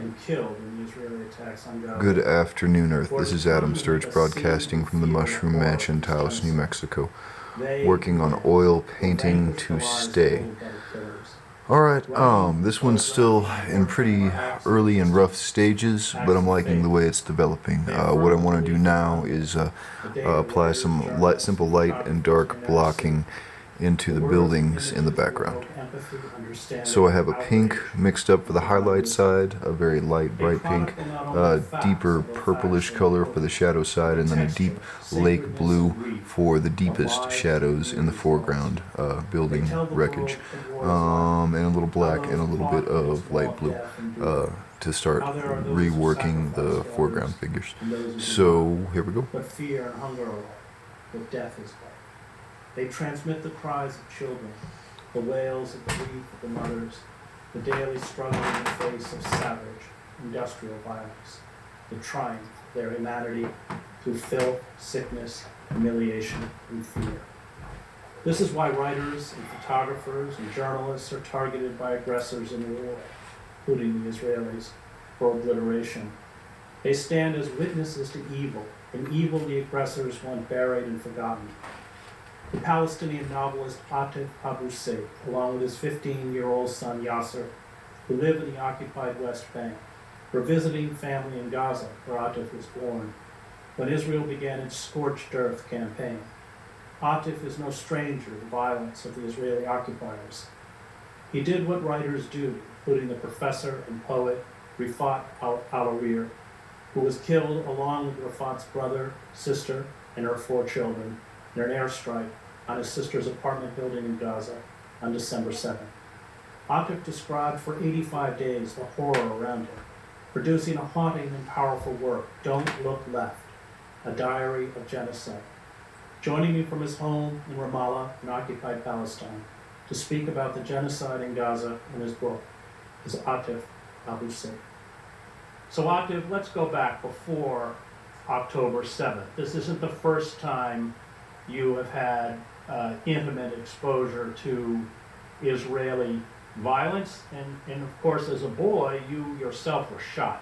and killed in the Israeli attacks on Gaza. Good afternoon, Earth. This is Adam Sturch broadcasting from the Mushroom Mansion, Taos, New Mexico, working on oil painting to stay. Alright, this one's still in pretty early and rough stages, but I'm liking the way it's developing. What I want to do now is apply some simple light and dark blocking into the buildings in the background. So I have a pink mixed up for the highlight side, a very light bright pink, deeper purplish color for the shadow side, and then a deep lake blue for the deepest shadows in the foreground, building wreckage, and a little black and a little bit of light blue to start reworking the foreground figures. So here we go. But fear and hunger are all, but death is all. They transmit the cries of children, the wails of grief of the mothers, the daily struggle in the face of savage, industrial violence, the triumph of their humanity through filth, sickness, humiliation, and fear. This is why writers and photographers and journalists are targeted by aggressors in war, including the Israelis, for obliteration. They stand as witnesses to evil, an evil the aggressors want buried and forgotten. The Palestinian novelist Atif Abu Said, along with his 15-year-old son Yasser, who live in the occupied West Bank, were visiting family in Gaza, where Atif was born, when Israel began its scorched earth campaign. Atif is no stranger to the violence of the Israeli occupiers. He did what writers do, including the professor and poet Rifat al-Arir, who was killed along with Rifat's brother, sister, and her 4 children in an airstrike on his sister's apartment building in Gaza on December 7th. Atif described for 85 days the horror around him, producing a haunting and powerful work, Don't Look Left, a diary of genocide. Joining me from his home in Ramallah in occupied Palestine to speak about the genocide in Gaza in his book is Atif Abu Said. So Atif, let's go back before October 7th. This isn't the first time you have had intimate exposure to Israeli violence, and of course as a boy you yourself were shot.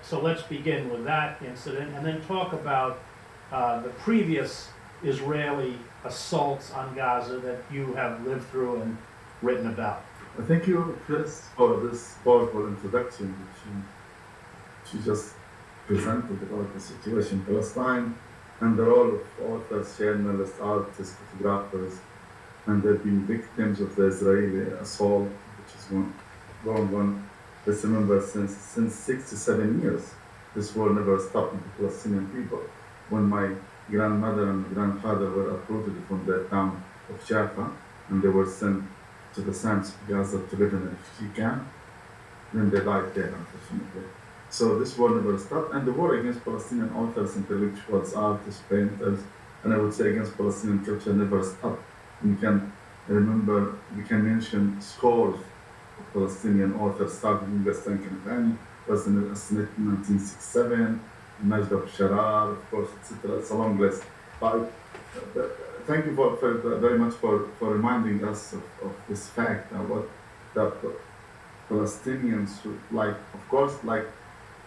So let's begin with that incident and then talk about the previous Israeli assaults on Gaza that you have lived through and written about. Thank you, Chris, for this powerful introduction which you just presented about the situation in Palestine and the role of authors, journalists, artists, photographers, and they've been victims of the Israeli assault, which is going on, let's remember, since 67 years. This war never stopped with the Palestinian people. When my grandmother and grandfather were uprooted from their town of Jaffa, and they were sent to the sands of Gaza to live in a refugee camp, then they died there, unfortunately. So this war never stopped, and the war against Palestinian authors, intellectuals, artists, painters, and I would say against Palestinian culture never stopped. We can remember, we can mention scores of Palestinian authors, starting with Gaston Kanafani, was assassinated in 1967, Majd al-Sharar, of course, etc. It's a long list. But thank you very much for reminding us of this fact, what that Palestinians, of course, like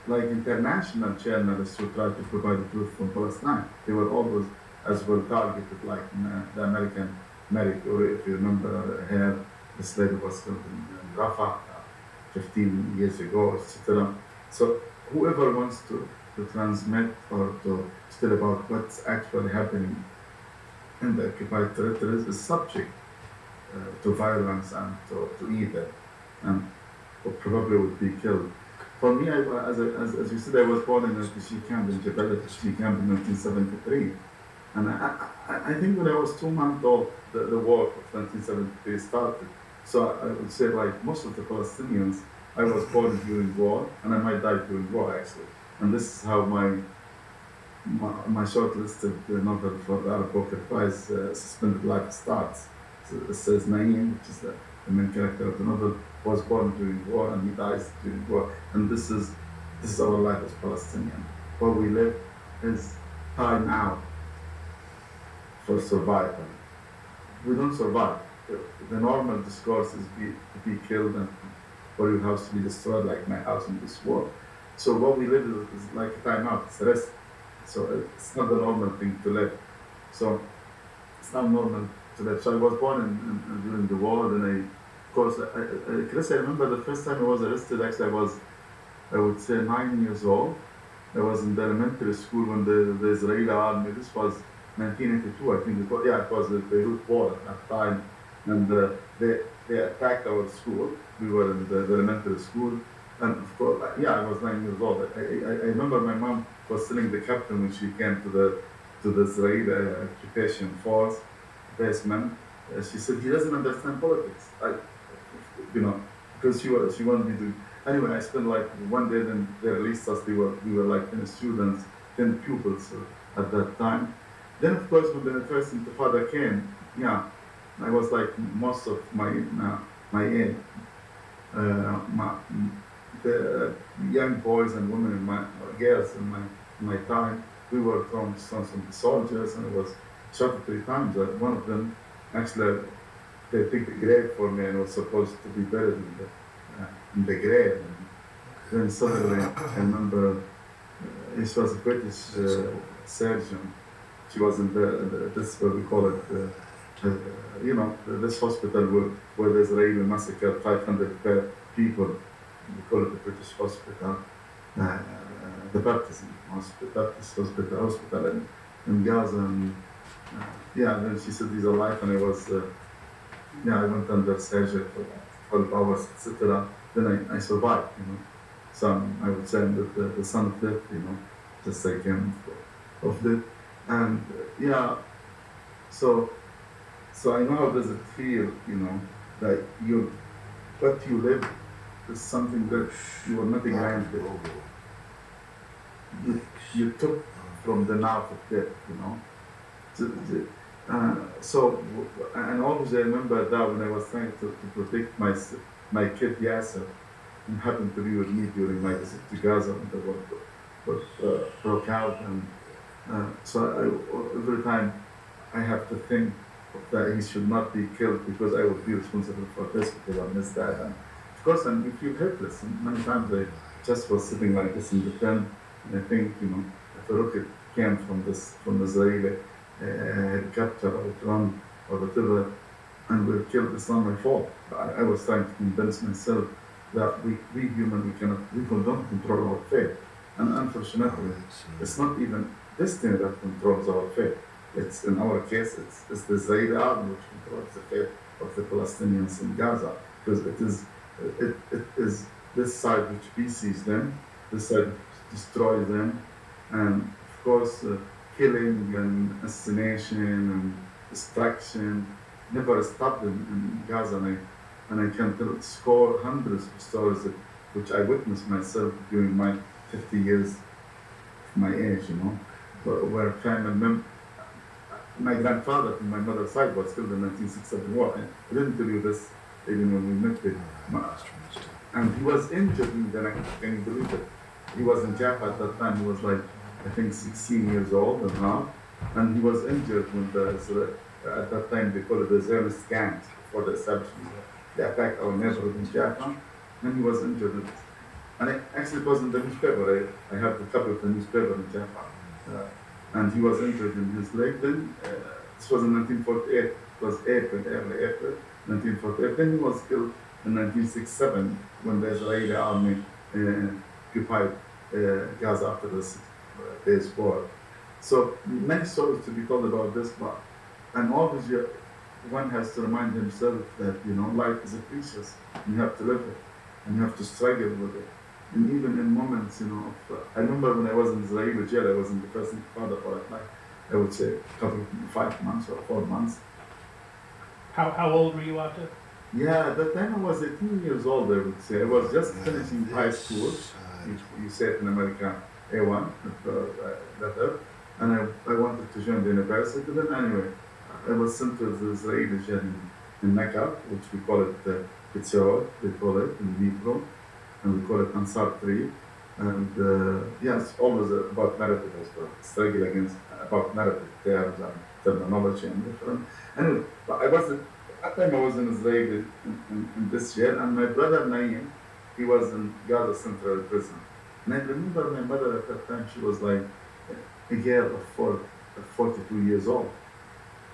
international journalists who try to provide the truth from Palestine, they were always as well targeted, like the American Merrick, or if you remember her, this lady was killed in Rafah 15 years ago, etc. So whoever wants to transmit or to tell about what's actually happening in the occupied territories is subject to violence and to evil, and probably would be killed. For me, as you said, I was born in a refugee camp in Jebel, a refugee camp in 1973. And I think when I was 2 months old, the war of 1973 started. So I would say, like most of the Palestinians, I was born during war, and I might die during war, actually. And this is how my shortlisted novel for the Arab Booker Prize, Suspended Life, starts. So it says Naeem, which is the main character of the novel, was born during war and he dies during war. And this is our life as Palestinian. Where we live is time out for survival. We don't survive. The normal discourse is to be killed and or your house to be destroyed like my house in this war. So what we live is like a timeout, it's a rest. So it's not the normal thing to live. So it's not normal to live. So I was born during the war, and of course, Chris, I remember the first time I was arrested, actually I would say 9 years old. I was in the elementary school when the Israeli army, this was 1982, I think it was the Beirut war at that time. And they attacked our school. We were in the elementary school. And of course, I was 9 years old. I remember my mom was telling the captain when she came to the Israeli occupation force basement. She said, he doesn't understand politics. Because she wanted me to. Anyway, I spent like one day, then they released us. We were like 10 students, 10 pupils at that time. Then, of course, when the first Intifada came, I was like most of my age. The young boys and women in my girls in my time, we were from some soldiers, and I was shot 3 times. One of them, actually, they picked a grave for me, and was supposed to be buried in the grave. And then suddenly, I remember, this was a British surgeon. She was in this what we call it, this hospital where the Israeli massacred 500 people. We call it the British hospital, the Baptist hospital in Gaza. And then she said he's alive, and I was, I went under surgery for 12 hours, etc. Then I survived, So I would say I'm the son of death, just like him of death. And so I know how does it feel, that what you live is something that you are not granted. You took from the knife of death, and always I remember that when I was trying to protect my kid Yasser, who happened to be with me during my visit to Gaza when the war broke out, and every time I have to think that he should not be killed because I would be responsible for this because I missed that. And of course, and you feel helpless. And many times I just was sitting like this in the tent, and I think, if a rocket came from Israeli helicopter or drone or whatever, and we're killed, it's not my fault. I was trying to convince myself that we human, we don't control our fate. And unfortunately, it's not even this thing that controls our fate. It's, in our case, it's the Israeli army which controls the fate of the Palestinians in Gaza, because it is this side which PCs them, this side which destroys them, and of course killing and assassination and destruction never stopped in Gaza. And I can score hundreds of stories which I witnessed myself during my 50 years of my age, where family my grandfather from my mother's side was killed in 1967 war. I didn't tell you this even when we met him. And he was injured in the neck. Can you believe it? He was in Jaffa at that time. He was like, I think 16 years old and half. And he was injured when at that time they called it the Zionist gangs for the establishment. They attacked our neighborhood in Jaffa, and he was injured. And it was in the newspaper. I have the copy of the newspaper in Jaffa. And he was injured in his leg. Then this was in 1948. It was early April 1948. Then he was killed in 1967 when the Israeli army occupied Gaza after the 6 days war. So many stories to be told about this, and always one has to remind himself that life is precious. You have to live it, and you have to struggle with it. And even in moments, I remember when I was in Israeli jail, I was in the first Intifada for I would say a couple of 5 months or 4 months. How old were you out there? Yeah, at that time I was 18 years old, I would say. I was just finishing high school. You say it in America, A1, letter. And I wanted to join the university. Then anyway, I was sent to the Israeli jail in Mecca, which we call it Pitzor, they call it in Hebrew, and we call it Ansar 3. And it's always about narrative as well, struggle against about narrative terms and terminology and different. Anyway, but at that time I was in Israel in this jail, and my brother Naim, he was in Gaza Central Prison. And I remember my mother at that time, she was like a girl of 42 years old.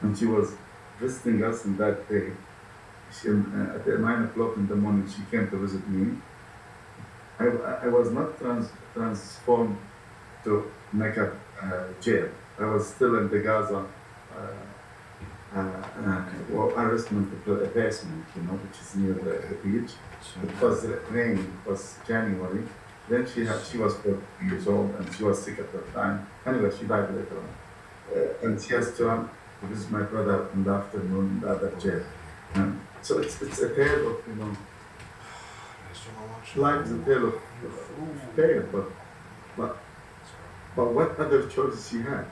And she was visiting us in that day. At 9 o'clock in the morning, she came to visit me. I was not transformed to make a jail. I was still in the Gaza arrestment basement, which is near the beach. It was rain, it was January. Then she was 4 years old and she was sick at that time. Anyway, she died later on. And she has to run to visit my brother in the afternoon in the other jail. So it's a tale of, life is a tale of pain, but what other choices she had?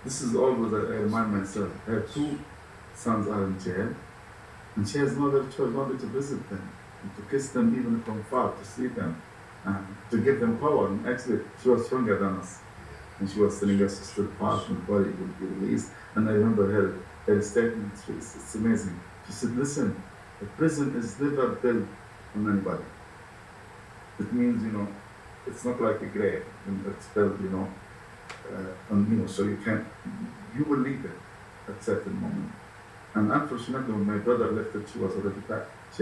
This is always I remind myself. Her 2 sons are in jail, and she has no other choice only to visit them, and to kiss them even from far, to see them, to give them power. And actually, she was younger than us, and she was telling us to still pass and body will be released. And I remember her statement. It's amazing. She said, "Listen, a prison is never built on anybody. It means, it's not like a grave. It's built, so you will leave it at a certain moment." And unfortunately, when my brother left it, she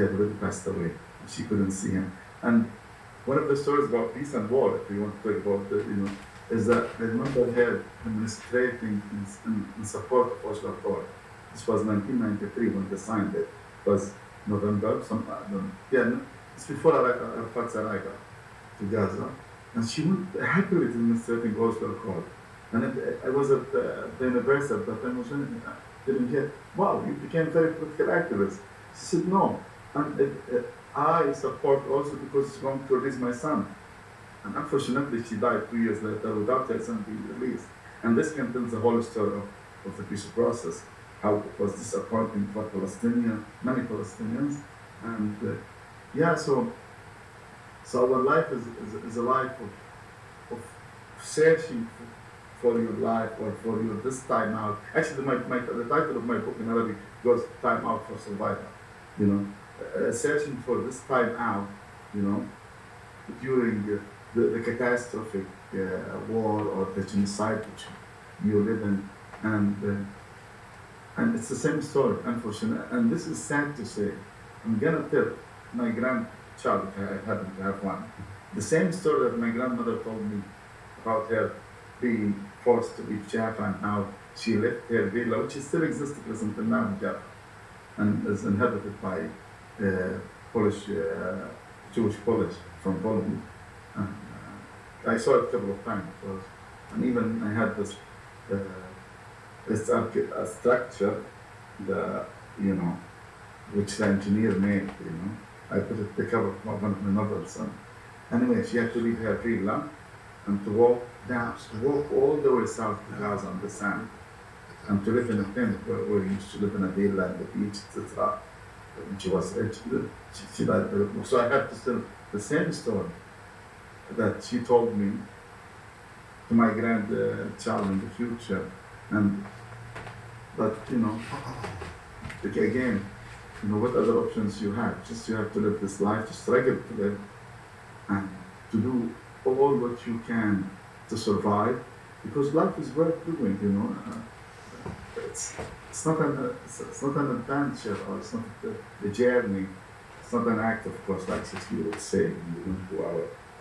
had already passed away. She couldn't see him. And one of the stories about peace and war, if you want to talk about it, is that I remember her administrating in support of Oslo Accord. This was 1993 when they signed it. It was November, it's before Arafat's arrival to Gaza. And she went happily administrating Oslo Accord. And I was at the university at that time, didn't get, wow, you became very political activist. She said, no, and I support also because it's going to release my son. And unfortunately, she died 2 years later without her son being released. And this can tell the whole story of the peace process, how it was disappointing for many Palestinians. And so our life is a life of searching for your life or for your this time out. Actually, the title of my book in Arabic goes "Time Out for Survival." Searching for this time out, during the catastrophic war or the genocide which you live in, and it's the same story, unfortunately. And this is sad to say. I'm gonna tell my grandchild, if I happen to have one, the same story that my grandmother told me about her being forced to leave Jaffa, and how she left her villa, which still exists until now in Jaffa, and is inhabited by Polish, Jewish Polish from Poland. I saw it a couple of times, and even I had this structure, which the engineer made. I put it the cover of one of my novels. Anyway, she had to leave her villa and to walk all the way south to Gaza on the sand, and to live in a tent where we used to live in a villa at the beach, etc. When she was rich, she died. So I had to tell the same story that she told me to my grandchild in the future. But again, what other options you have? Just you have to live this life, to struggle to live, and to do all what you can to survive, because life is worth doing. It's not an adventure, or it's not a journey. It's not an act, of course, like Shakespeare would say when we went to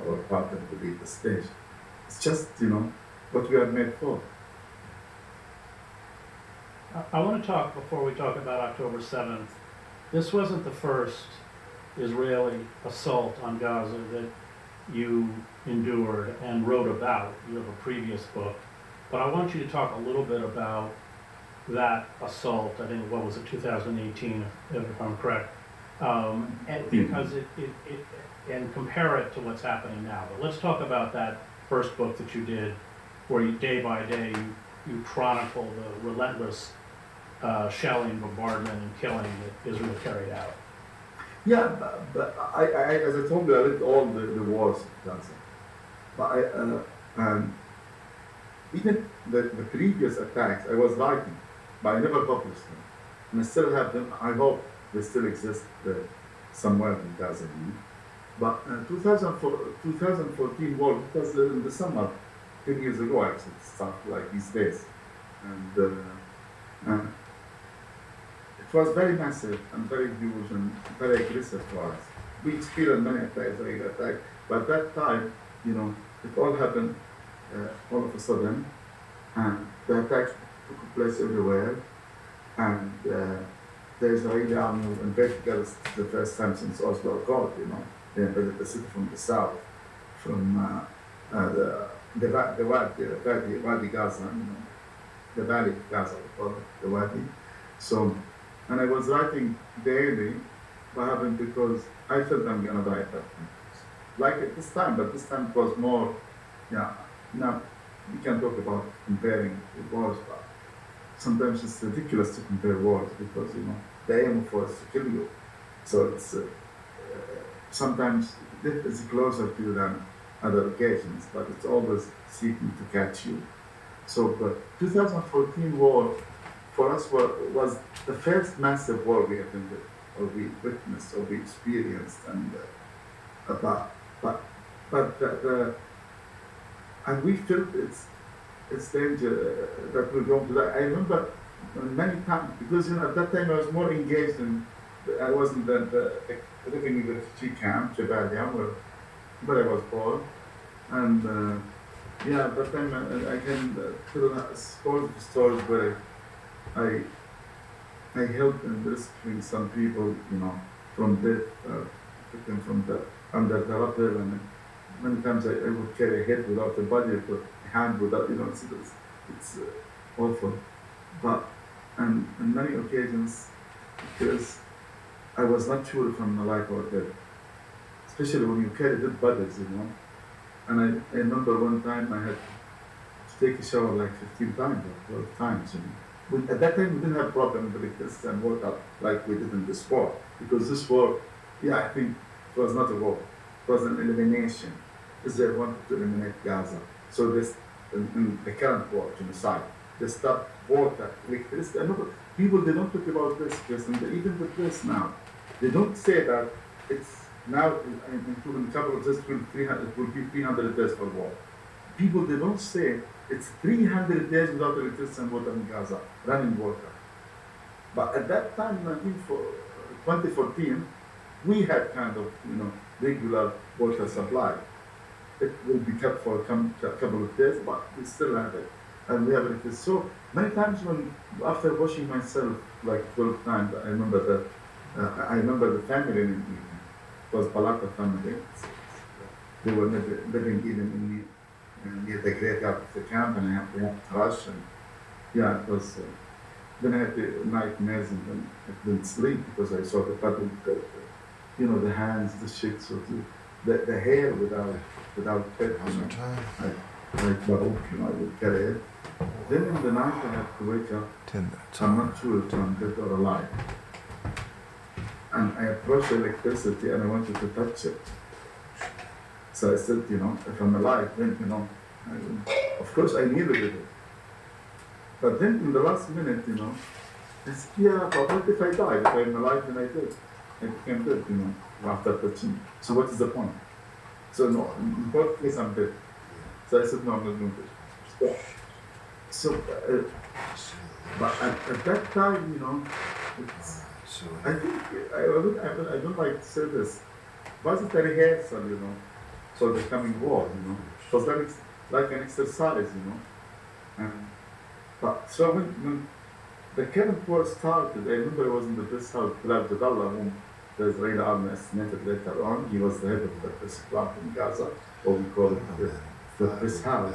our partner to leave the stage. It's just what we are made for. I want to talk, before we talk about October 7th, this wasn't the first Israeli assault on Gaza that you endured and wrote about. You have a previous book. But I want you to talk a little bit about that assault. I think, 2018, if I'm correct. And because and compare it to what's happening now. But let's talk about that first book that you did, where you, day by day, you chronicle the relentless shelling, bombardment, and killing that Israel carried out. Yeah, but I as I told you, I lived all the wars in Gaza. But even the previous attacks, I was writing, but I never published them. And I still have them. I hope they still exist somewhere in Gaza. But 2014 war, it was in the summer, 10 years ago actually, it started like these days. And it was very massive and very huge and very aggressive for us. We experienced many attacks, but that time, it all happened all of a sudden, and the attacks took place everywhere, and the Israeli army invaded Gaza the first time since Oslo Accord, They invaded the city from the south, from the Wadi Gaza, the Valley of Gaza, we call it, the Wadi. So, and I was writing daily what happened because I felt I'm gonna die at that time. Like at this time, but this time it was more, now we can talk about comparing the wars, but sometimes it's ridiculous to compare wars because, the aim of war is to kill you. So it's sometimes it is closer to you than other occasions, but it's always seeking to catch you. So the 2014 war for us was the first massive war we attended, or we witnessed, or we experienced, and and we felt it's danger that we're going to die. I remember many times because at that time I was more engaged in. I wasn't living in the refugee camp, Jabalia, where I was born, and at that time I can tell stories where I helped in rescuing some people, from death, took them from the under the rubble, and many times I would carry a head without a body, but a hand without, it's awful. But and on many occasions, because I was not sure if I'm alive or dead, especially when you carry dead bodies, And I remember one time I had to take a shower like 15 times or 12 times. At that time, we didn't have problems with this and work out like we did in this war. Because this war, I think it was not a war. It was an elimination. Israel wanted to eliminate Gaza. So this, in the current war, genocide, they stopped water, electricity. People, they don't talk about this, even the press now. They don't say that it's now, in a couple of days, it will be 300 days for war. People, they don't say it's 300 days without electricity and water in Gaza, running water. But at that time, 2014, we had kind of, regular water supply. It will be kept for a couple of days, but we still have it. And we have it. So many times after washing myself like 12 times, I remember the family in it was Balaka family. They were living even near the graveyard of the camp, and I had to rush, and it was. Then I had the nightmares, and then I didn't sleep because I saw the body, the hands, the shits, or the hair without head. Like Baruch, I would carry it. Then in the night I had to wake up. 10 minutes. I'm not sure if I'm dead or alive. And I approached electricity and I wanted to touch it. So I said, if I'm alive, then, of course I needed it. But then in the last minute, I said, but what if I die? If I'm alive, then I did. I became dead, after touching. So what is the point? So no, in both cases I'm dead. So I said, no, I'm not doing this. So, but at that time, I think, I don't like to say this, was it a rehearsal, for the coming war, It was like an exercise, But so when the current war started, I remember I was in the press house, Bilal Jadallah, whom the Israeli army estimated later on. He was the head of the press plant in Gaza, or we call it the press house,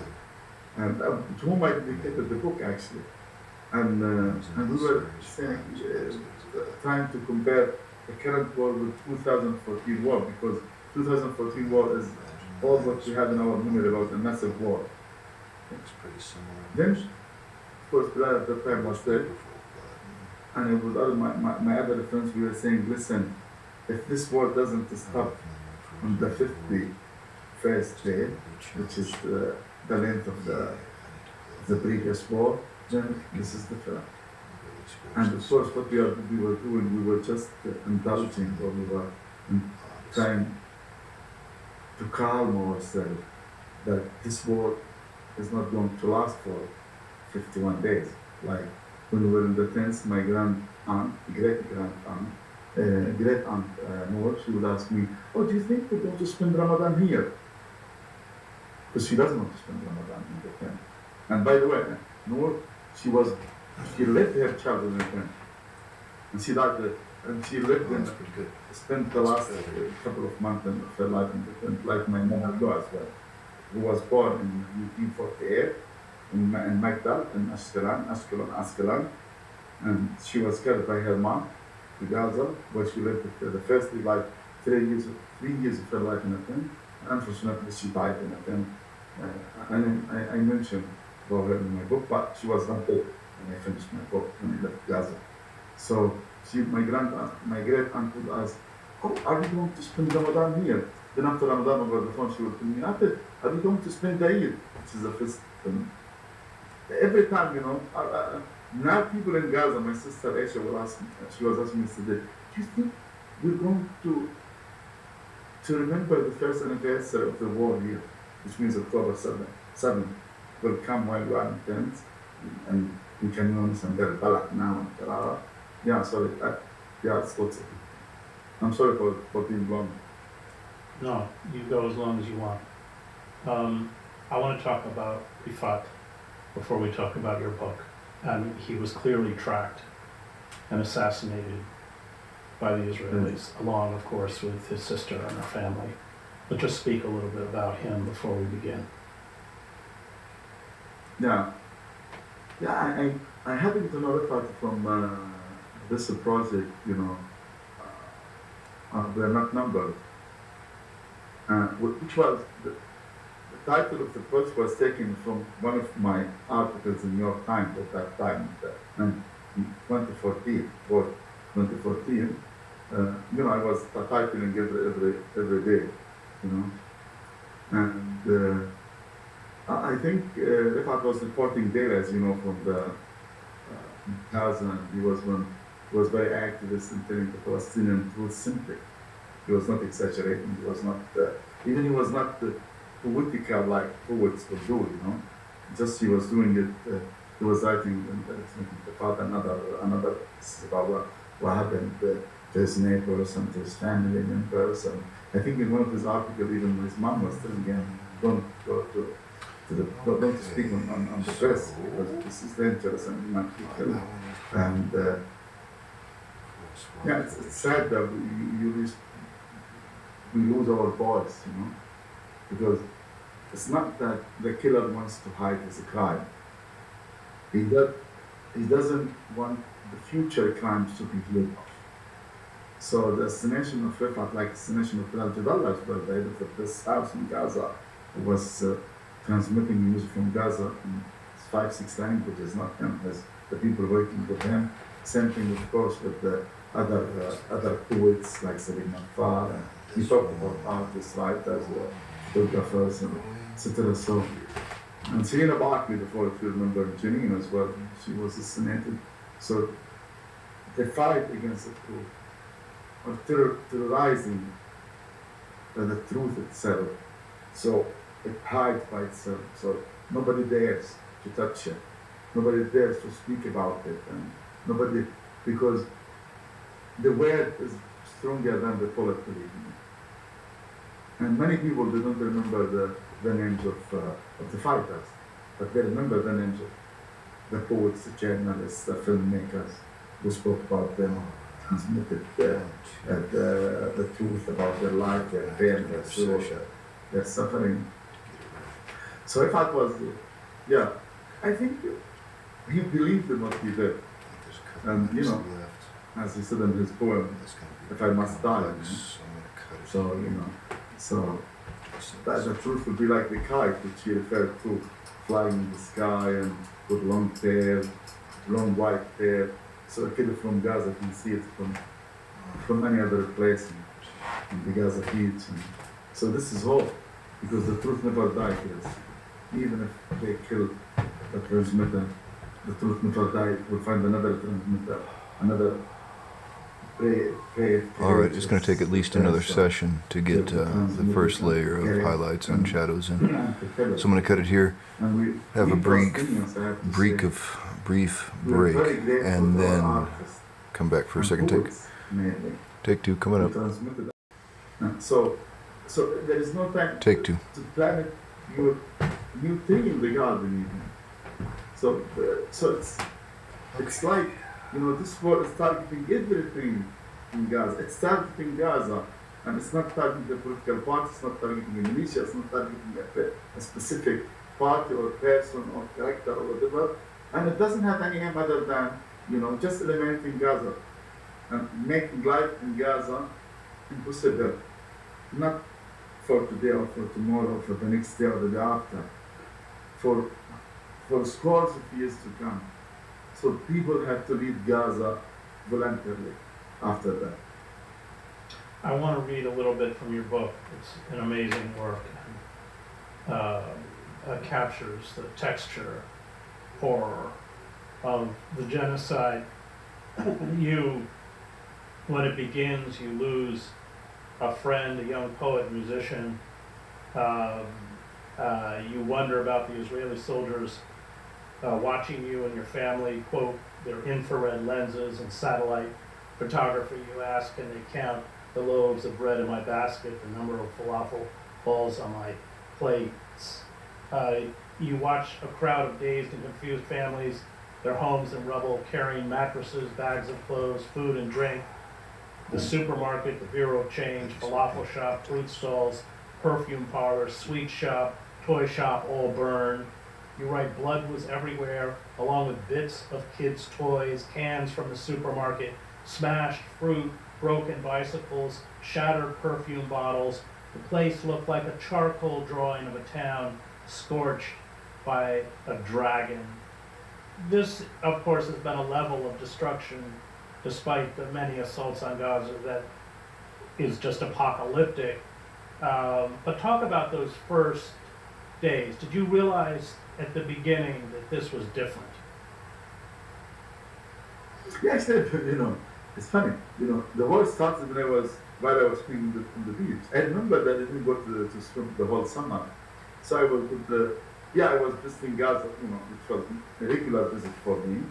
and to whom I dedicated the book actually. And we were saying, trying to compare the current war with 2014 war, because 2014 war is all what we have in our memory about a massive war. Then, of course, Bilal at that time was dead, and with other my other friends, we were saying, listen, if this war doesn't stop on the 51st day, which is the length of the previous war, then this is the fact. And of course, what we were doing, we were just indulging, or we were trying to calm ourselves that this war is not going to last for 51 days. Like when we were in the tents, my grand aunt, great aunt Noor, she would ask me, "Oh, do you think we're going to spend Ramadan here?" Because she doesn't want to spend Ramadan in the tent. And by the way, Noor, she lived her childhood in the tent, and she died there. And she lived in, pretty good. spent the last couple of months of her life in the tent, like my mother-in-law as well, who was born in 1948 in Magdal, in Ashkelon, and she was killed by her mom to Gaza, where she lived the first like 3 years of her life in a tent. Unfortunately, she died in a tent. I mentioned about her in my book, but she was not dead when I finished my book when I left Gaza. So my great aunt would ask, "Oh, are we going to spend Ramadan here?" Then after Ramadan over the phone, she would tell me, "Are we going to spend Eid?" Which is the first. Every time, now people in Gaza, my sister Aisha will ask me, she was asking me today, "Do you think we're going to remember the first anniversary of the war here, which means October 7 will come while we are in tents, and we can use and Del Balak now and Tarara." Yeah, sorry. It's lots of. I'm sorry for being long. No, you go as long as you want. I want to talk about Rifat before we talk about your book. And he was clearly tracked and assassinated by the Israelis, along, of course, with his sister and her family. But just speak a little bit about him before we begin. Yeah. I happen to know Rifat from this project, they're not numbered, which was the title of the project was taken from one of my articles in New York Times at that time, in 2014. For 2014, I was titling every day, and I think Rifat was reporting data, as you know, from the Gaza, and he was very activist in telling the Palestinian truth simply. He was not exaggerating. He was not he was not poetical like poets would do. Just he was doing it. He was writing about another about what happened to his neighbors and to his family members. And I think in one of his articles, even his mom was telling him, "Don't go don't speak on the press, because this is dangerous and you might be killed." And it's sad that we lose our voice, because it's not that the killer wants to hide his crime. He doesn't want the future crimes to be healed of. So the assassination of Rifat, like the assassination of Bilal Jadallah, as well, the head of this house in Gaza, was transmitting news from Gaza in 5-6 languages, not him, as the people working with him. Same thing, of course, with the other poets like Salim Nafar. He talked about artists, writers, photographers, and etc. So, and Serena Barkley, before, if you remember, Janine as well, she was assassinated. So the fight against the truth, or terrorizing the truth itself. So it hides by itself. So nobody dares to touch it. Nobody dares to speak about it. And nobody, because the word is stronger than the bullet, believe me. And many people, they don't remember the names of the fighters, but they remember the names of the poets, the journalists, the filmmakers who spoke about them, transmitted the truth about their life, their pain, their sorrow, their suffering. So Rifat was, I think he believed in what he did. And, as he said in his poem, "If I must die," so that the truth would be like the kite, which he referred to, flying in the sky and with long white hair. So a kid from Gaza can see it from any other place in the Gaza fields. And so this is hope, because the truth never dies. Even if they kill the transmitter, the truth never dies. We'll find another transmitter, another All right, it's going to take at least another session to get the first layer of highlights and shadows in. So I'm going to cut it here, have a brief break, and then come back for a second take. Take two coming up. So there is no time Take two. to plant your new thing in the garden even. So it's like, this war is targeting everything in Gaza. It's targeting Gaza, and it's not targeting the political party, it's not targeting Indonesia, it's not targeting a specific party or person or character or whatever. And it doesn't have any aim other than, just eliminating Gaza and making life in Gaza impossible. Not for today or for tomorrow or for the next day or the day after. For scores of years to come. So people have to leave Gaza voluntarily after that. I want to read a little bit from your book. It's an amazing work. Captures the texture, horror of the genocide. When it begins, you lose a friend, a young poet, musician. You wonder about the Israeli soldiers watching you and your family, quote, their infrared lenses and satellite photography. You ask, can they count the loaves of bread in my basket, the number of falafel balls on my plates? You watch a crowd of dazed and confused families, their homes in rubble, carrying mattresses, bags of clothes, food and drink. The supermarket, the bureau of change, falafel shop, fruit stalls, perfume parlor, sweet shop, toy shop, all burned. You write blood was everywhere, along with bits of kids' toys, cans from the supermarket, smashed fruit, broken bicycles, shattered perfume bottles. The place looked like a charcoal drawing of a town scorched by a dragon. This, of course, has been a level of destruction, despite the many assaults on Gaza, that is just apocalyptic. But talk about those first days. Did you realize at the beginning that this was different? Yes, it's funny. The war started while I was swimming on the beach. I remember that I didn't go to swim the whole summer. So I was I was visiting Gaza, which was a regular visit for me.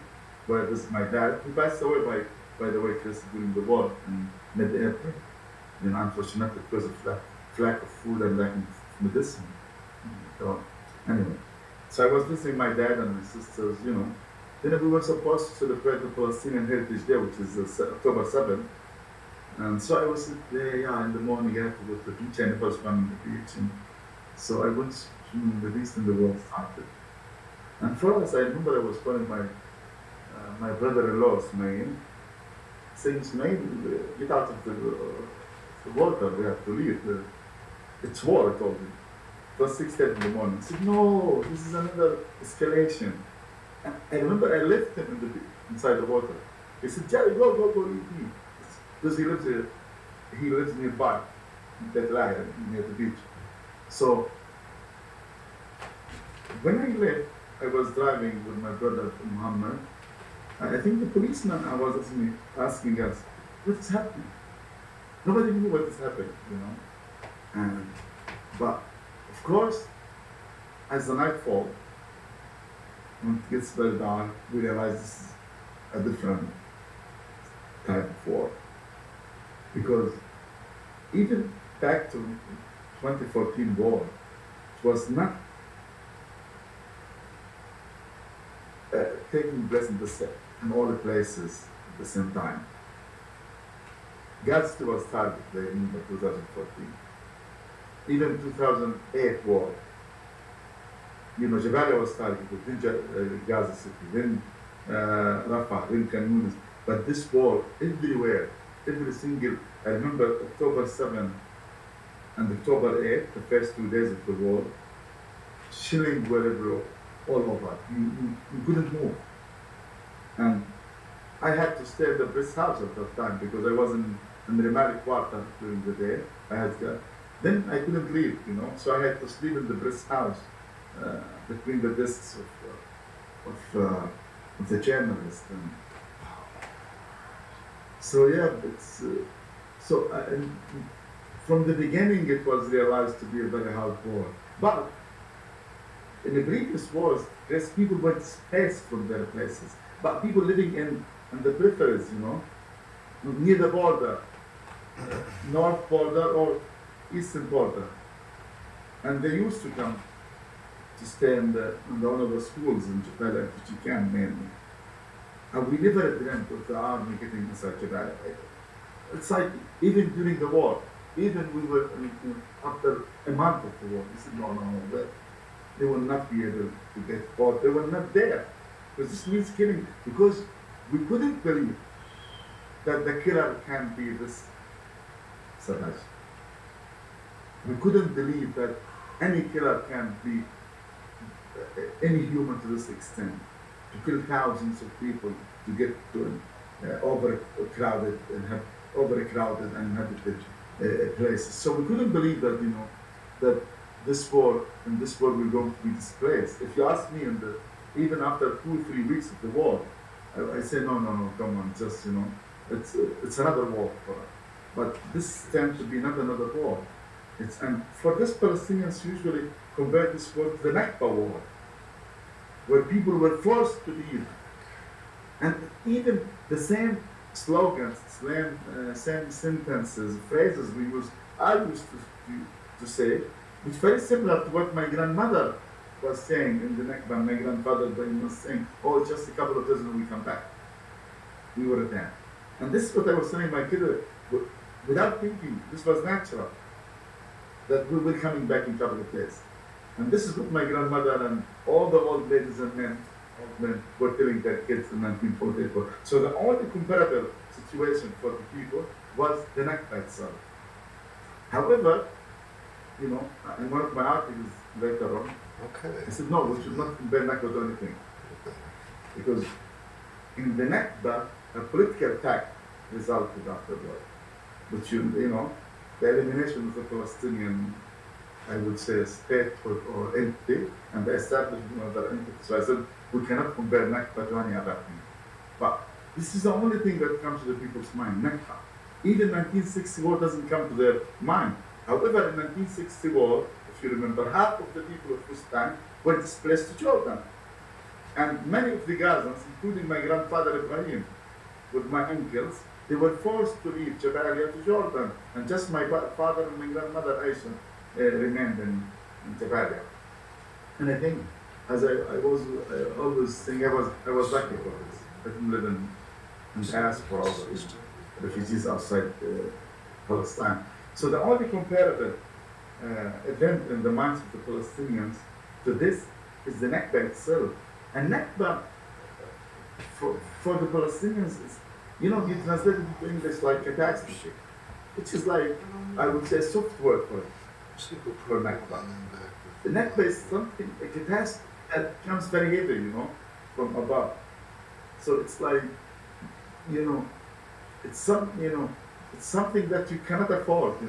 Where I visited my dad, who passed away by the way, Chris, during the war in mid-April. Unfortunately, because of lack of food and lack of medicine. So anyway, so I was visiting my dad and my sisters, Then we were supposed to celebrate the Palestinian Heritage Day, which is October 7th. And so I was there, in the morning, I had to go to the beach. I never swam on the beach. And so I went swimming in the beach and the war started. And for us, I remember I was calling my brother-in-law, Ismail, saying, Ismail, get out of the water, we have to leave. It's war, I told him. It was 6:30 in the morning. He said, no, this is another escalation. And I remember I left him inside the water. He said, Jerry, go leave me. Because he lives nearby, in Bethlehem, near the beach. So when I left, I was driving with my brother Muhammad. I think the policeman was asking us, what is happening? Nobody knew what is happening, But of course, as the night falls, when it gets very dark, we realize this is a different type of war. Because even back to 2014 war, it was not taking place in all the places at the same time. Gaza was targeted in 2014. Even 2008 war, Jabalia was targeted, then Gaza City, then Rafah, then Khan Yunis. But this war, everywhere, every single, I remember October 7 and October 8, the first 2 days of the war, shelling were all over. You couldn't move. And I had to stay at the press house at that time because I was in the Ramadi quarter during the day. Then I couldn't leave, so I had to sleep in the press house between the desks of the journalists. So yeah, it's and from the beginning it was realized to be a very hard war. But in the previous wars, there's people went displaced from their places, but people living in the peripheries, near the border, north border or eastern border, and they used to come to stay in one of the schools in Japan, which you can mainly. And we never dreamt of the army getting inside Japan. It's like even during the war, even we were after a month of the war, we said no, they will not be able to get fought. They were not there. Because this means killing. Because we couldn't believe that the killer can be this savage. We couldn't believe that any killer can be any human to this extent, to kill thousands of people, to get to overcrowded and inhabited places. So we couldn't believe that that this war we're going to be displaced. If you ask me, even after 2 or 3 weeks of the war, I say no, come on, just it's another war for us. But this tends to be not another war. And for this, Palestinians usually compare this war to the Nakba war, where people were forced to leave. And even the same slogans, same sentences, phrases I used to say, it's very similar to what my grandmother was saying in the Nakba. My grandfather was saying, oh, just a couple of days and we come back. We were there. And this is what I was telling my kid, without thinking, this was natural, that we were coming back in a couple of days. And this is what my grandmother and all the old ladies and men were telling their kids in 1944. So the only comparable situation for the people was the Nakba itself. However, in one of my articles later on, I said, no, we should not compare Nakba to anything. Because in the Nakba, a political attack resulted afterward. But the elimination of the Palestinian, I would say, statehood or entity, and the establishment of another entity. So I said, we cannot compare Nakba to any other thing. But this is the only thing that comes to the people's mind, Nakba. Even 1964 doesn't come to their mind. However, in 1964, if you remember, half of the people of Fustan were displaced to Jordan. And many of the Gazans, including my grandfather Ibrahim, with my uncles, they were forced to leave Jabalia to Jordan. And just my father and my grandmother Aisha remained in Jabalia. And I think, as I was always saying, I was lucky for this. I didn't live in diaspora or refugees outside Palestine. So the only comparable event in the minds of the Palestinians to this is the Nakba itself. And Nakba, for the Palestinians, is, you translate it into English like catastrophe, which is like, I would say, a soft word for Nakba. The Nakba is something, a catastrophe that comes very heavy, from above. So it's like, it's something that you cannot afford,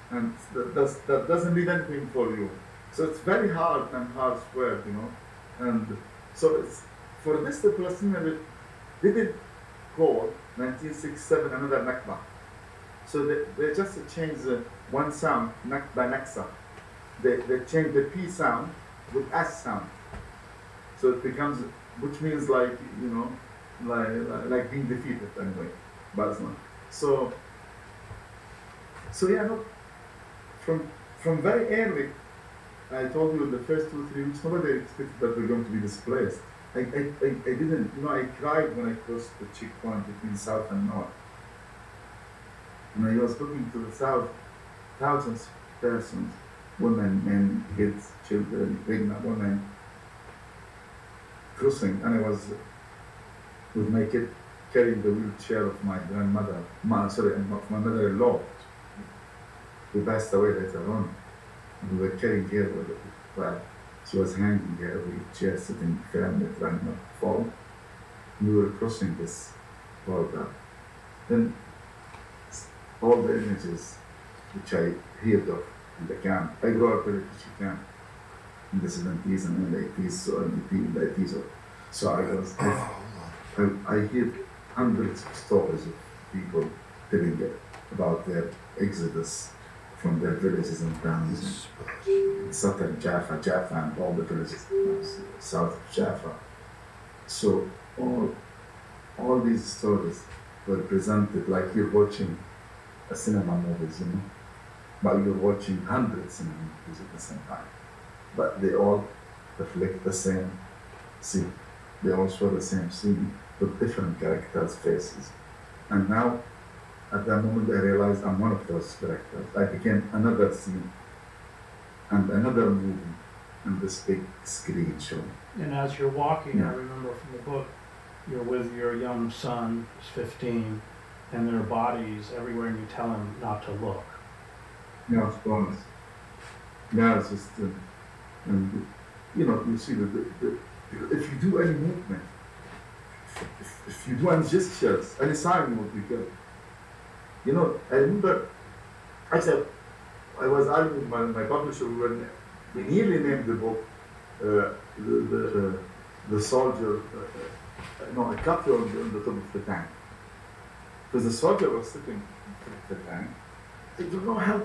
and that doesn't mean anything for you. So it's very hard and harsh word, and so it's for this the Palestinians didn't call 1967 another Nakba. So they just changed one sound, Nakba Naksa. They changed the P sound with S sound. So it becomes, which means like like being defeated anyway, but it's not. So yeah, from very early, I told you in the first 2 or 3 weeks, nobody expected that we're going to be displaced. I didn't, I cried when I crossed the checkpoint between south and north. And I was looking to the south, thousands of persons, women, men, kids, children, pregnant women, crossing, and I was with my kid carrying the wheelchair of my grandmother, of my mother-in-law, who passed away later on. And we were carrying her with it, but she was hanging her wheelchair, sitting firmly, trying not to fall. And we were crossing this border. Then all the images which I heard of in the camp, I grew up in a refugee camp in the 70s and in the 80s, so in the 80s. So I heard hundreds of stories of people telling about their exodus from their villages and towns in southern Jaffa, and all the villages south of Jaffa. So all these stories were presented like you're watching a cinema movies, but you're watching hundreds of cinema movies at the same time. But they all reflect the same scene. They all show the same scene with different characters' faces. And now, at that moment, I realized I'm one of those characters. I became another scene and another movie in this big screen show. And as you're walking, Yeah. I remember from the book, you're with your young son, who's 15, and there are bodies everywhere, and you tell him not to look. Yeah, of course. Yeah, it's just, and you see if you do any movement, if you do any gestures, any sign would be killed. I remember, actually, I was arguing with my publisher when we nearly named the book the soldier, a captain on the top of the tank. Because the soldier was sitting at the tank. I don't know how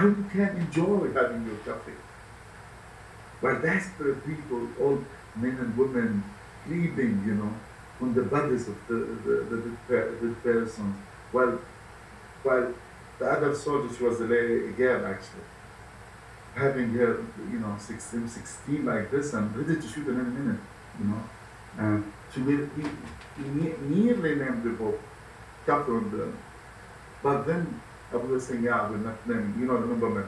you can enjoy having your coffee. While desperate people, all men and women, sleeping, on the bodies of the dead persons, while the other soldier, she was a girl actually, having her, 16 like this and ready to shoot in any minute, and she nearly named the book Captain. But then I was saying, I will not name. Remember my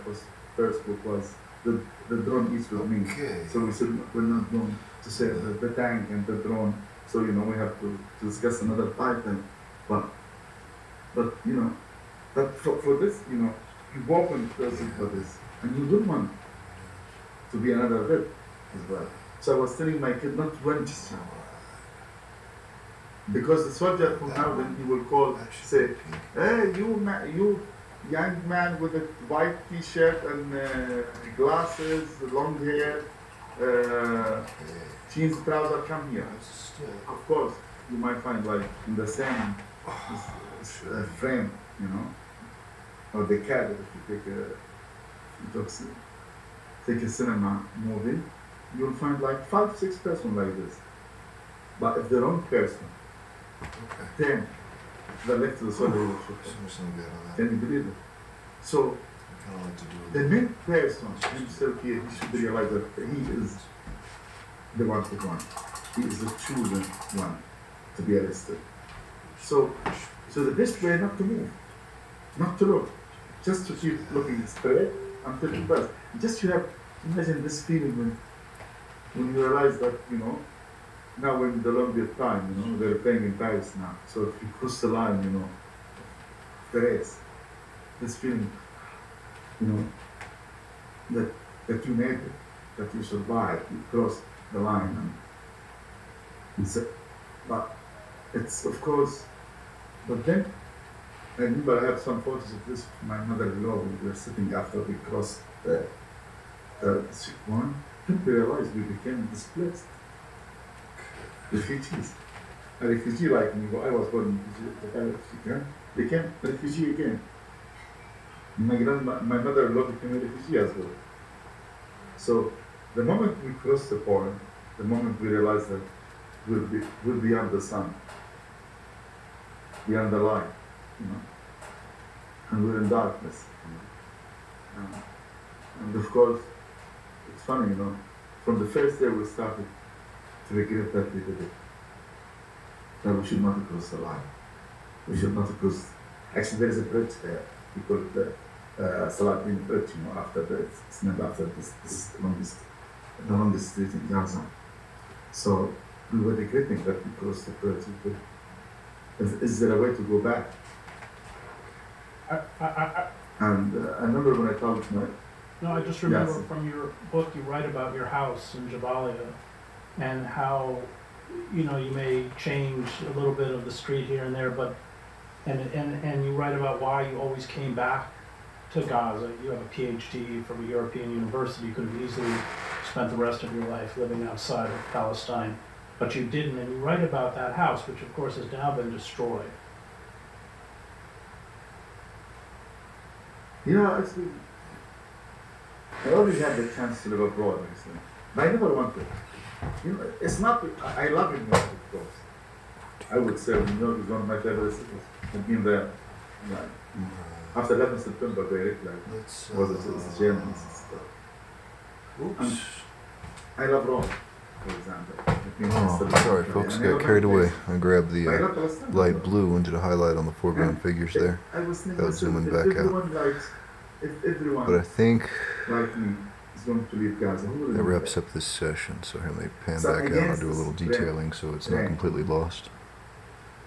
first book was the drone eats with me. Okay. So we said we're not going to say the tank and the drone. So we have to discuss another title. But but for this, you walk on person for this, and you don't want to be another bit as well. So I was telling my kid not to run just because the soldier from now then he will say, hey, you young man with a white t-shirt and glasses, long hair, jeans trouser, come here. Of course, you might find like in the same frame, or the cat if you take a cinema movie, you'll find like 5-6 persons like this. But if the wrong person, 10, the left to the soldier will shoot. Can you believe it? So the main person himself here, he should realize that he is the wanted one. He is the chosen one to be arrested. So the best way not to move, not to look, just to keep looking straight until you pass. Just imagine this feeling when you realize that, now when the Olympic time, they're playing in Paris now. So if you cross the line, the race, this feeling, that you made it, that you survived, you crossed the line, and so, but it's of course. But then I remember I have some photos of this with my mother-in-law. We were sitting after we crossed the one. Then we realized we became displaced. Refugees. A refugee like me, I was born in refugee, became a refugee again. My mother-in-law became a refugee as well. So the moment we crossed the point, the moment we realized that we're beyond the sun, beyond the light, and we're in darkness. And of course, it's funny, from the first day we started to regret that we did it. That we should not have crossed the line. We should not have crossed. Actually, there is a bridge there. We call it the Salatin Bridge, after it's named after the longest street in Gaza. So we were regretting that we crossed the bridge. Is there a way to go back? And I remember when I told my... No, I just remember from your book you write about your house in Jabalia and how, you may change a little bit of the street here and there, but, and you write about why you always came back to Gaza. You have a PhD from a European university. You could have easily spent the rest of your life living outside of Palestine, but you didn't, and you write about that house, which of course has now been destroyed. Yeah, actually, I always had the chance to live abroad, actually. But I never wanted. It's not, I love New York, of course. I would say New York is one of my favorite cities. I've been there. Like, after 11 September, they like, it's Germans and stuff. And I love Rome, for example. Oh, sorry, folks, got carried away. I grabbed the light blue and did a highlight on the foreground figures there. Without zooming back out. If everyone but I think like me is going to leave Gaza, that wraps up this session. So here, let me pan back out. I'll do a little detailing so it's not completely lost.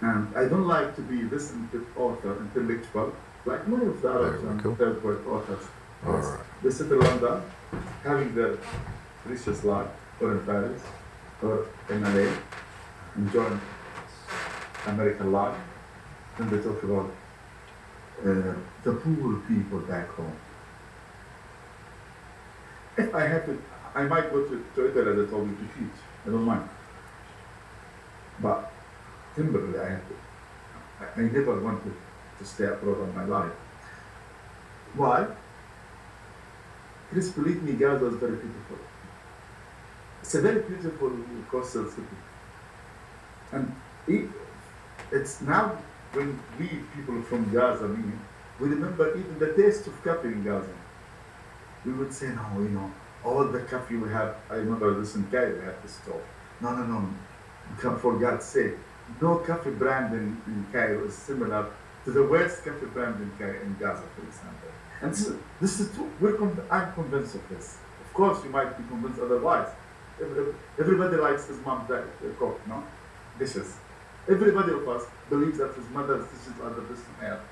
And I don't like to be this author, intellectual, like many of the Arabs and third world authors. Alright. They sit in London, having their precious life, or in Paris, or in LA, enjoying American life, and they talk about the poor people back home. If I have to, I might go to Italy, as I told you, to teach. I don't mind. But temporarily, I have to. I never wanted to stay abroad all my life. Why? Please believe me, Gaza is very beautiful. It's a very beautiful coastal city. And it's now when we people from Gaza, we remember even the taste of coffee in Gaza. We would say, no, all the coffee we have, I remember this in Cairo, we had this talk. No, for God's sake. No coffee brand in Cairo is similar to the worst coffee brand in Gaza, for example. And this is true. I'm convinced of this. Of course, you might be convinced otherwise. Everybody likes his mom's cook, dishes. Everybody of us believes that his mother's dishes are the best on earth.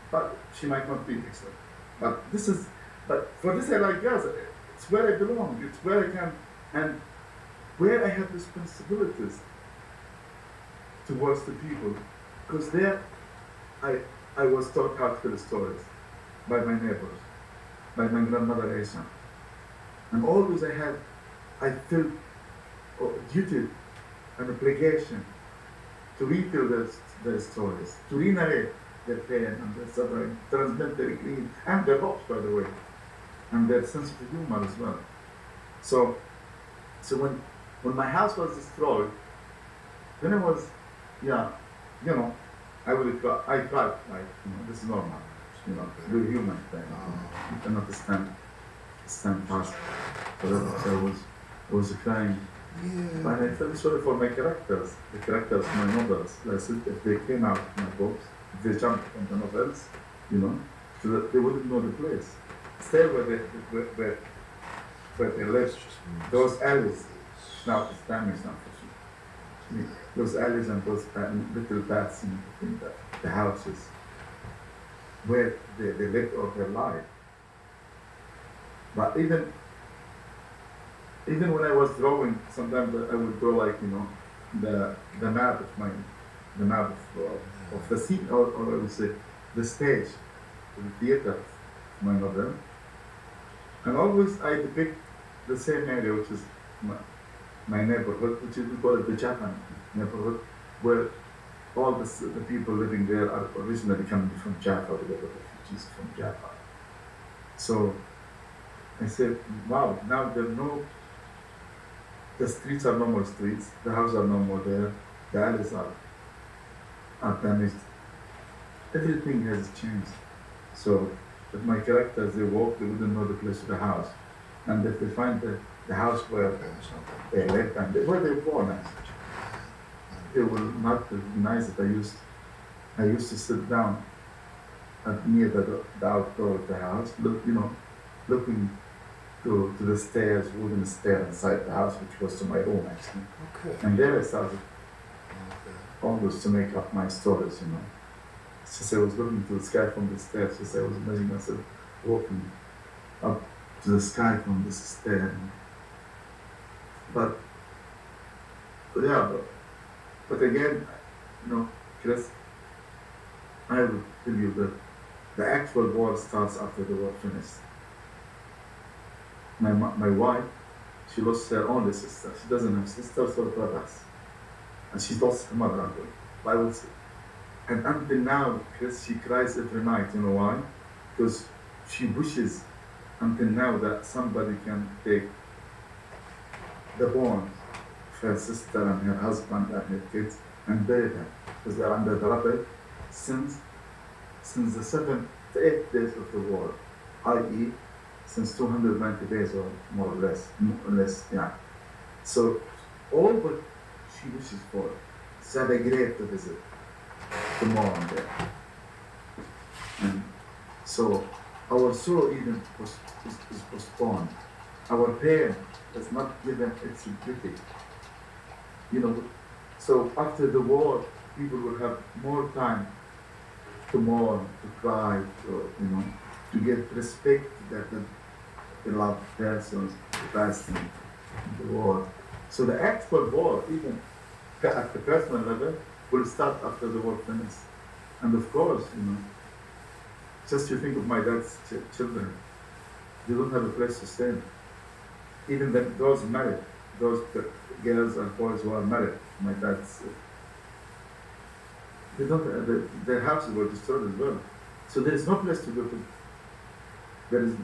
But she might not be excellent. But for this I like Gaza. It's where I belong. It's where I can, and where I have responsibilities towards the people. Because there, I was taught how to tell stories by my neighbors, by my grandmother Aisha. And always I felt duty and obligation to retell their stories, to re-narrate their pain and their suffering, transmit their grief and their hopes, by the way, and their sense of humor as well. So when my house was destroyed, then I was, I cried, like, this is normal, we're human, you cannot stand past forever. So I was crying. Yeah. But I felt sorry for my characters, the characters of my novels. Like, if they came out of my books, if they jumped on the novels, so that they wouldn't know the place. Stay where they lived, those alleys. Now it's damaged now for sure. Those alleys and those little paths in between the houses where they lived all their life. But even when I was drawing, sometimes I would draw like the map of the scene, or I would say the stage, the theater of my novel, and always I depict the same area, which is my neighborhood, which is we call it the Japan neighborhood, where all the people living there are originally coming from Jaffa, the refugees from Jaffa. So I said, wow, now the streets are no more streets, the houses are no more there, the alleys are damaged. Everything has changed. So if my characters, they walk, they wouldn't know the place of the house. And if they find the house where they lived and where they were born, actually, they will not recognize it. I used to sit down near the outdoor of the house, looking to the stairs, wooden stair inside the house, which was to my room actually. Okay. And there I started almost to make up my stories, It's just I was looking to the sky from the stairs, just I was imagining myself walking up to the sky from this stair. But again, Chris, I will tell you that the actual war starts after the war finished. My wife, she lost her only sister. She doesn't have sisters or brothers. And she lost her mother, I would say. And until now, Chris, she cries every night. You know why? because she wishes until now that somebody can take the bones of her sister and her husband and her kids and bury them, because they're under the rubble since the 7th to 8th days of the war, i.e. since 290 days or more or less, yeah. So all what she wishes for is to have a grave to visit, to mourn there. And so our sorrow even is postponed. Our pain is not given its beauty. You know, so after the war, people will have more time to mourn, to cry, to give respect to the beloved persons who passed in the war. So the actual war, even at the personal level, will start after the war finishes. And of course, just you think of my dad's children, they don't have a place to stay. Even those married, those girls and boys who are married, my dad's, they don't. Their houses were destroyed as well. So there is no place to go to. There is.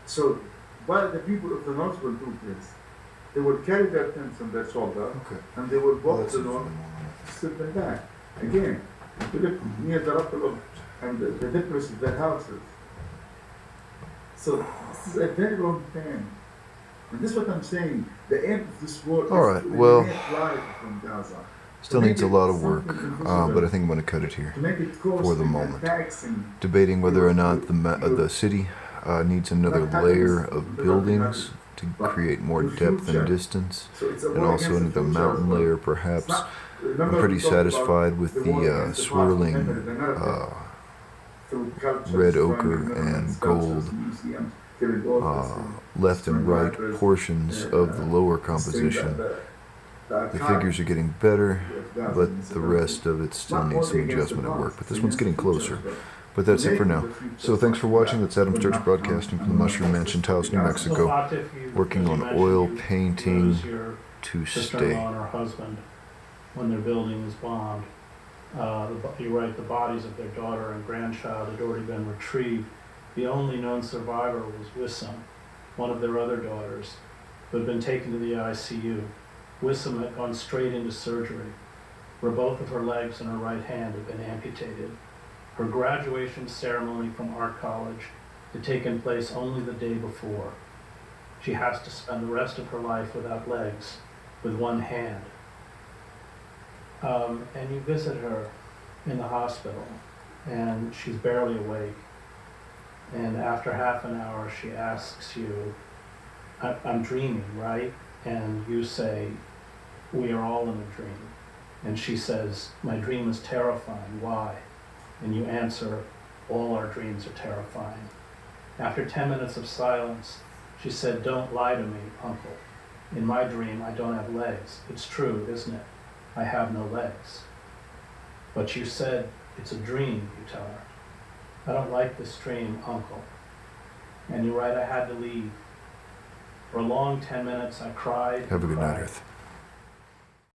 So while the people of the north will do this, they will carry their tents on their shoulder, and they will walk the north, strip them back again to live near the rubble and the debris of their houses. So this is a very long time. And this is what I'm saying. The end of this war is to eliminate life from Gaza. Still needs a lot of work, but I think I'm going to cut it here for the moment. Debating whether or not the city needs another layer of buildings to create more depth and distance, and also another mountain layer perhaps. I'm pretty satisfied with the swirling red ochre and gold left and right portions of the lower composition. The figures are getting better, but the rest of it still needs some adjustment at work. But this one's getting closer. But that's it for now. So thanks for watching. That's Adam Sturch broadcasting from the Mushroom Mansion, Taos, New Mexico, working on oil painting to stay. Or husband, when their building is bombed, you write the bodies of their daughter and grandchild had already been retrieved. The only known survivor was Wissam, one of their other daughters, who had been taken to the ICU. Wissam had gone straight into surgery, where both of her legs and her right hand had been amputated. Her graduation ceremony from art college had taken place only the day before. She has to spend the rest of her life without legs, with one hand. And you visit her in the hospital, and she's barely awake. And after half an hour, she asks you, I'm dreaming, right? And you say, we are all in a dream. And she says, my dream is terrifying, why? And you answer, all our dreams are terrifying. After 10 minutes of silence, she said, don't lie to me, uncle. In my dream, I don't have legs. It's true, isn't it? I have no legs. But you said, it's a dream, you tell her. I don't like this dream, uncle. And you write, I had to leave. For a long 10 minutes, I cried. Have a good night, Earth.